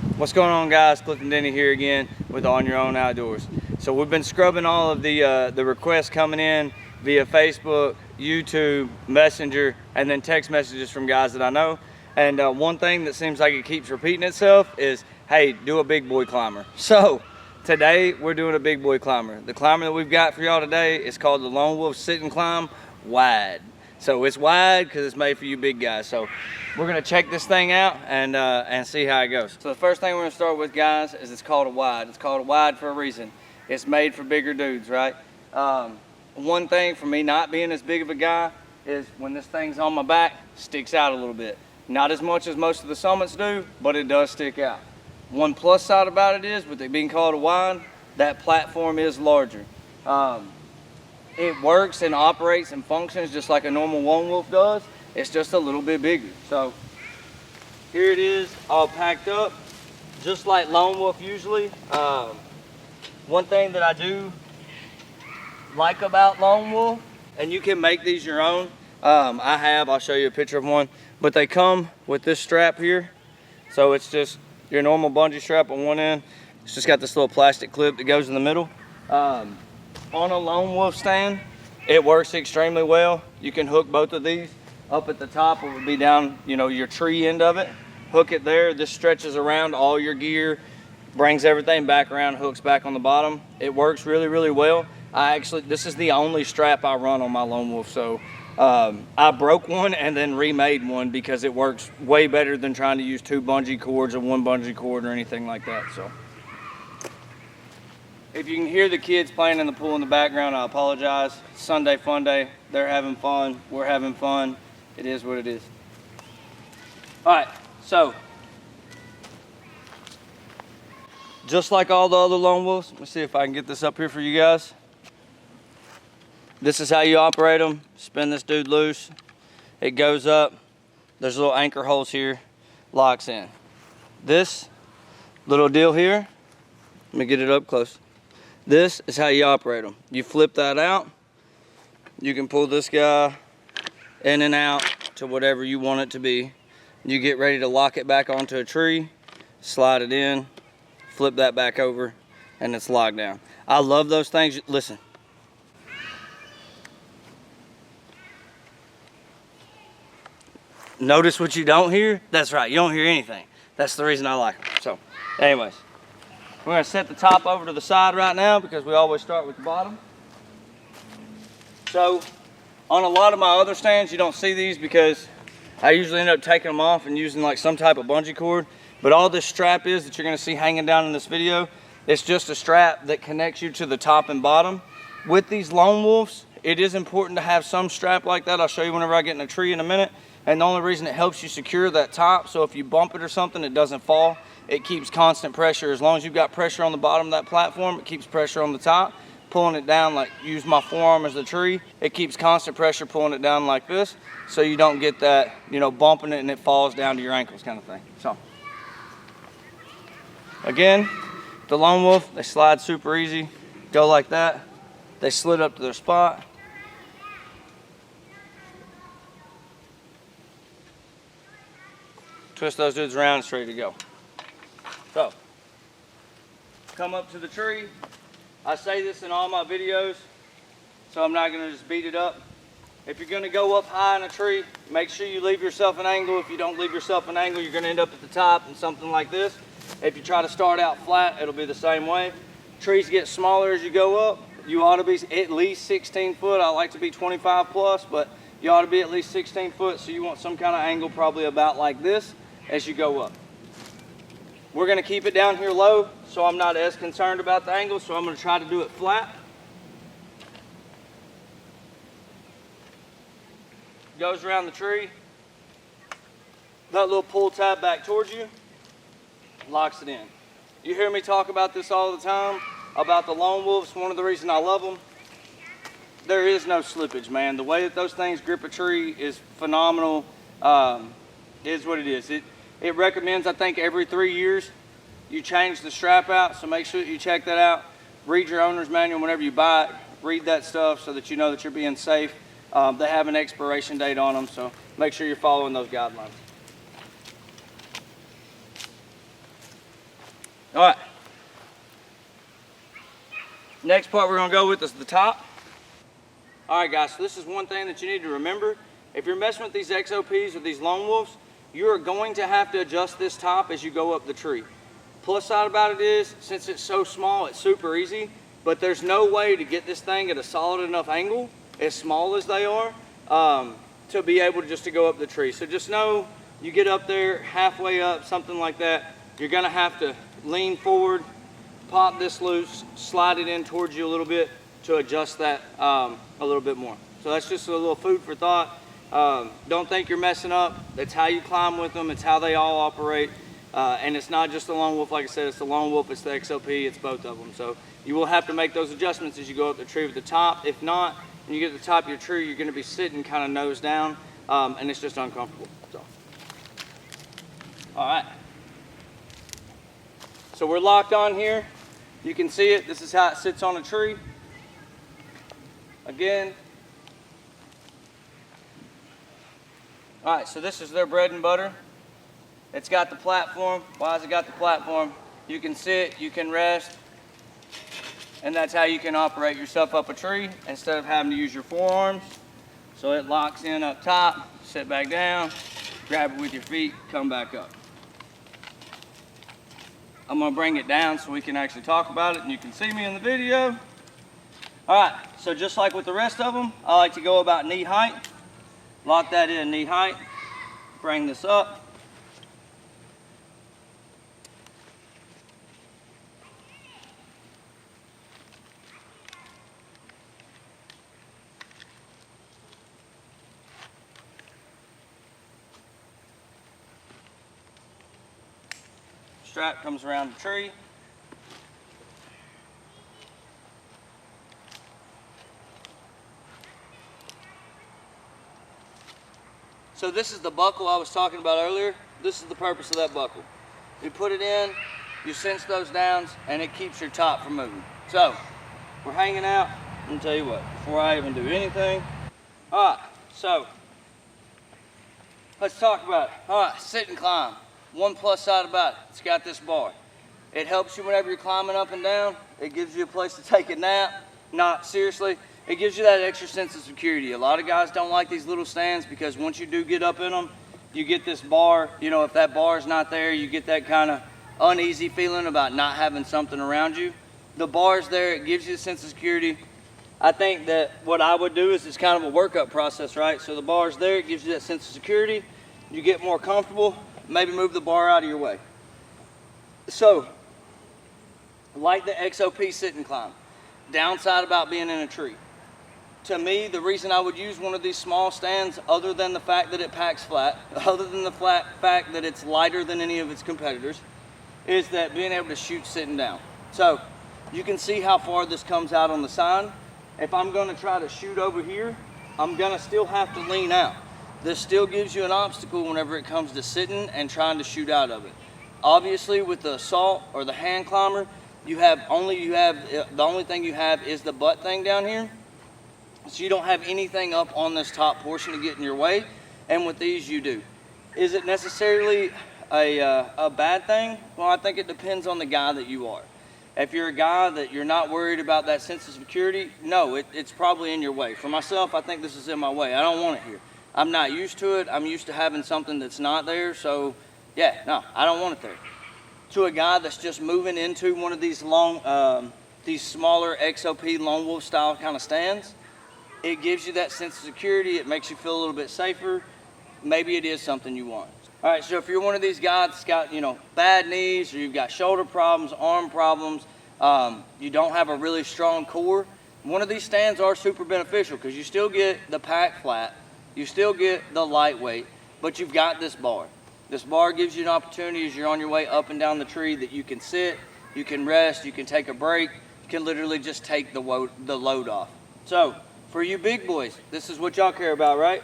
What's going on, guys? Cliff and Denny here again with On Your Own Outdoors. So we've been scrubbing all of the requests coming in via Facebook, YouTube, Messenger, and then text messages from guys that I know. And one thing that seems like it keeps repeating itself is, hey, do a big boy climber. So today we're doing a big boy climber. The climber that we've got for y'all today is called the Lone Wolf Sit and Climb Wide. So it's wide because it's made for you big guys. So we're gonna check this thing out and see how it goes. So the first thing we're gonna start with, guys, is it's called a wide. It's called a wide for a reason. It's made for bigger dudes, right? One thing for me not being as big of a guy is when this thing's on my back, sticks out a little bit. Not as much as most of the summits do, but it does stick out. One plus side about it is, with it being called a wide, that platform is larger. It works and operates and functions just like a normal Lone Wolf does. It's just a little bit bigger. So here it is, all packed up, just like Lone Wolf usually. One thing that I do like about Lone Wolf, and you can make these your own. I'll show you a picture of one, but they come with this strap here. So it's just your normal bungee strap on one end. It's just got this little plastic clip that goes in the middle. On a Lone Wolf stand, it works extremely well. You can hook both of these up at the top. It would be down, your tree end of it. Hook it there. This stretches around all your gear, brings everything back around, hooks back on the bottom. It works really, really well. This is the only strap I run on my Lone Wolf. So I broke one and then remade one because it works way better than trying to use two bungee cords or one bungee cord or anything like that. So if you can hear the kids playing in the pool in the background, I apologize. Sunday fun day. They're having fun. We're having fun. It is what it is. All right, so just like all the other Lone Wolves, let me see if I can get this up here for you guys. This is how you operate them. Spin this dude loose. It goes up. There's little anchor holes here. Locks in. This little deal here, let me get it up close. This is how you operate them. You flip that out. You can pull this guy in and out to whatever you want it to be. You get ready to lock it back onto a tree, slide it in, flip that back over, and it's locked down. I love those things. Listen. Notice what you don't hear? That's right, you don't hear anything. That's the reason I like them. So, anyways. We're gonna set the top over to the side right now because we always start with the bottom. So on a lot of my other stands, you don't see these because I usually end up taking them off and using like some type of bungee cord. But all this strap is that you're gonna see hanging down in this video, it's just a strap that connects you to the top and bottom. With these Lone Wolves, it is important to have some strap like that. I'll show you whenever I get in a tree in a minute. And the only reason it helps you secure that top, so if you bump it or something, it doesn't fall. It keeps constant pressure. As long as you've got pressure on the bottom of that platform, it keeps pressure on the top. Pulling it down, like use my forearm as the tree, it keeps constant pressure pulling it down like this, so you don't get that, bumping it and it falls down to your ankles kind of thing. So, again, the Lone Wolf, they slide super easy. Go like that. They slid up to their spot. Twist those dudes around, it's ready to go. So, come up to the tree. I say this in all my videos, so I'm not gonna just beat it up. If you're gonna go up high in a tree, make sure you leave yourself an angle. If you don't leave yourself an angle, you're gonna end up at the top in something like this. If you try to start out flat, it'll be the same way. Trees get smaller as you go up. You ought to be at least 16 foot. I like to be 25 plus, but you ought to be at least 16 foot, so you want some kind of angle probably about like this as you go up. We're gonna keep it down here low, so I'm not as concerned about the angle, so I'm gonna try to do it flat. Goes around the tree. That little pull tab back towards you, locks it in. You hear me talk about this all the time, about the Lone Wolves. One of the reasons I love them, there is no slippage, man. The way that those things grip a tree is phenomenal. Is what it is. It recommends, I think, every 3 years you change the strap out, so make sure that you check that out. Read your owner's manual whenever you buy it. Read that stuff so that you know that you're being safe. They have an expiration date on them, so make sure you're following those guidelines. All right. Next part we're gonna go with is the top. All right, guys, so this is one thing that you need to remember. If you're messing with these XOPs or these lone wolves, you are going to have to adjust this top as you go up the tree. Plus side about it is, since it's so small, it's super easy, but there's no way to get this thing at a solid enough angle, as small as they are, to be able to go up the tree. So just know, you get up there, halfway up, something like that, you're gonna have to lean forward, pop this loose, slide it in towards you a little bit to adjust that a little bit more. So that's just a little food for thought. Don't think you're messing up. That's how you climb with them. It's how they all operate. And it's not just the lone wolf, like I said, it's the lone wolf, it's the XOP, it's both of them. So you will have to make those adjustments as you go up the tree with the top. If not, when you get to the top of your tree, you're gonna be sitting kind of nose down, and it's just uncomfortable. So, all right. So we're locked on here. You can see it. This is how it sits on a tree. Again. All right, so this is their bread and butter. It's got the platform. Why has it got the platform? You can sit, you can rest, and that's how you can operate yourself up a tree instead of having to use your forearms. So it locks in up top, sit back down, grab it with your feet, come back up. I'm gonna bring it down so we can actually talk about it and you can see me in the video. All right, so just like with the rest of them, I like to go about knee height. Lock that in knee height, bring this up. Strap comes around the tree. So this is the buckle I was talking about earlier. This is the purpose of that buckle. You put it in, you cinch those downs, and it keeps your top from moving. So we're hanging out. Let me tell you what, before I even do anything. All right, so let's talk about it. All right, sit and climb. One plus side about it, it's got this bar. It helps you whenever you're climbing up and down. It gives you a place to take a nap. Not seriously, it gives you that extra sense of security. A lot of guys don't like these little stands because once you do get up in them, you get this bar. You know, if that bar is not there, you get that kind of uneasy feeling about not having something around you. The bar's there, it gives you a sense of security. I think that what I would do is it's kind of a workup process, right? So the bar's there, it gives you that sense of security. You get more comfortable. Maybe move the bar out of your way. So, like the XOP sit and climb, downside about being in a tree. To me, the reason I would use one of these small stands, other than the fact that it packs flat, other than the fact that it's lighter than any of its competitors, is that being able to shoot sitting down. So, you can see how far this comes out on the side. If I'm gonna try to shoot over here, I'm gonna still have to lean out. This still gives you an obstacle whenever it comes to sitting and trying to shoot out of it. Obviously, with the assault or the hand climber, the only thing you have is the butt thing down here. So you don't have anything up on this top portion to get in your way. And with these, you do. Is it necessarily a bad thing? Well, I think it depends on the guy that you are. If you're a guy that you're not worried about that sense of security, no, it's probably in your way. For myself, I think this is in my way. I don't want it here. I'm not used to it. I'm used to having something that's not there. So yeah, no, I don't want it there. To a guy that's just moving into one of these these smaller XOP lone wolf style kind of stands, it gives you that sense of security. It makes you feel a little bit safer. Maybe it is something you want. All right, so if you're one of these guys that's got, bad knees, or you've got shoulder problems, arm problems, you don't have a really strong core, one of these stands are super beneficial because you still get the pack flat. You still get the lightweight, but you've got this bar. This bar gives you an opportunity as you're on your way up and down the tree that you can sit, you can rest, you can take a break, you can literally just take the load off. So, for you big boys, this is what y'all care about, right?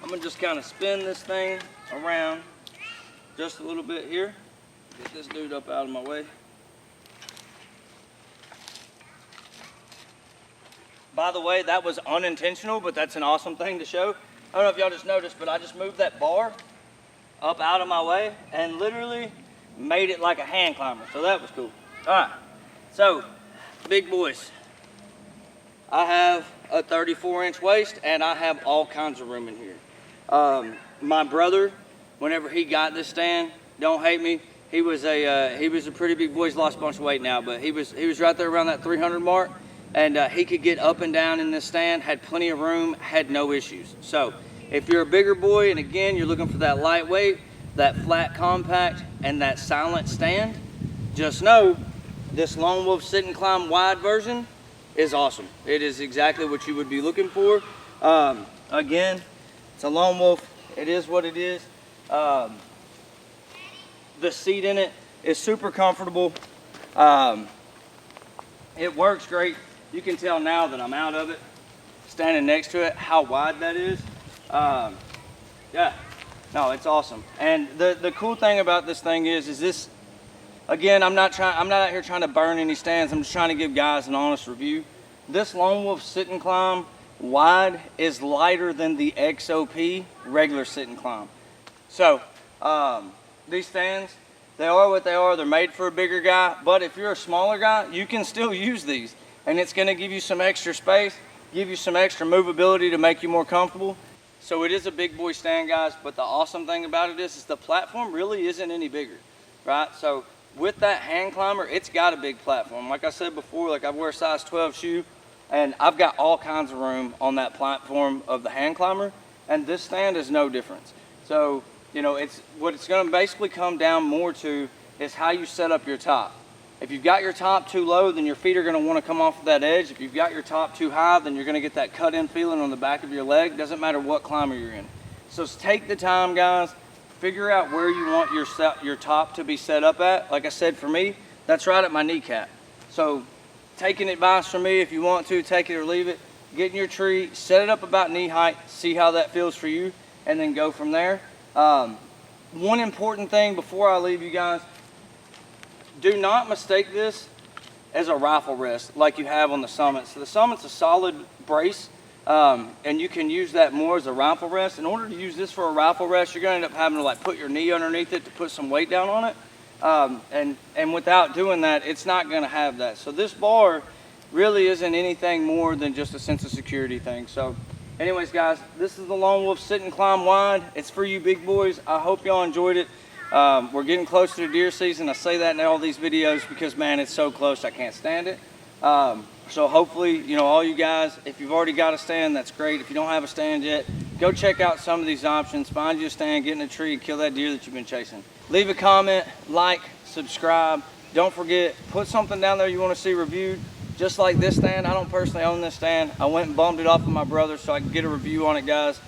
I'm gonna just kind of spin this thing around just a little bit here. Get this dude up out of my way. By the way, that was unintentional, but that's an awesome thing to show. I don't know if y'all just noticed, but I just moved that bar up out of my way, and literally made it like a hand climber. So that was cool. All right, so big boys. I have a 34-inch waist and I have all kinds of room in here. My brother, whenever he got this stand, don't hate me, he was a pretty big boy. He's lost a bunch of weight now, but he was right there around that 300 mark, and he could get up and down in this stand, had plenty of room, had no issues. So if you're a bigger boy and again you're looking for that lightweight, that flat compact, and that silent stand, just know this Lone Wolf Sit and Climb wide version is awesome. It is exactly what you would be looking for. Again, it's a Lone Wolf. It is what it is. The seat in it is super comfortable. It works great. You can tell now that I'm out of it, standing next to it, how wide that is. Yeah, no, it's awesome. And the cool thing about this thing is this, again, I'm not out here trying to burn any stands. I'm just trying to give guys an honest review. This Lone Wolf Sit and Climb wide is lighter than the XOP regular Sit and Climb. So these stands, they are what they are. They're made for a bigger guy, but if you're a smaller guy, you can still use these, and it's going to give you some extra space, give you some extra movability to make you more comfortable. So it is a big boy stand, guys, but the awesome thing about it is the platform really isn't any bigger, right? So with that hand climber, it's got a big platform. Like I said before, like I wear a size 12 shoe, and I've got all kinds of room on that platform of the hand climber, and this stand is no difference. So, you know, what it's going to basically come down more to is how you set up your top. If you've got your top too low, then your feet are going to want to come off of that edge. If you've got your top too high, then you're going to get that cut-in feeling on the back of your leg. Doesn't matter what climber you're in. So take the time, guys. Figure out where you want your top to be set up at. Like I said, for me, that's right at my kneecap. So taking advice from me, if you want to, take it or leave it. Get in your tree, set it up about knee height, see how that feels for you, and then go from there. One important thing before I leave you guys, do not mistake this as a rifle rest like you have on the Summit. So the Summit's a solid brace, and you can use that more as a rifle rest. In order to use this for a rifle rest, you're going to end up having to like put your knee underneath it to put some weight down on it. And without doing that, it's not going to have that. So this bar really isn't anything more than just a sense of security thing. So anyways, guys, this is the Lone Wolf Sit and Climb wide. It's for you big boys. I hope y'all enjoyed it. We're getting close to the deer season. I say that in all these videos because, man, it's so close I can't stand it. So hopefully, you know, all you guys, if you've already got a stand, that's great. If you don't have a stand yet, go check out some of these options. Find you a stand, get in a tree, and kill that deer that you've been chasing. Leave a comment, like, subscribe. Don't forget, put something down there you want to see reviewed. Just like this stand, I don't personally own this stand. I went and bummed it off of my brother so I could get a review on it, guys.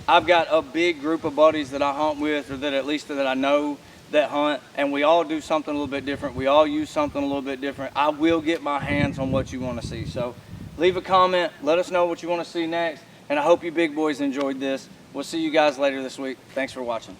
I've got a big group of buddies that I hunt with, or that at least that I know that hunt, and we all do something a little bit different. We all use something a little bit different. I will get my hands on what you want to see. So leave a comment, let us know what you want to see next, and I hope you big boys enjoyed this. We'll see you guys later this week. Thanks for watching.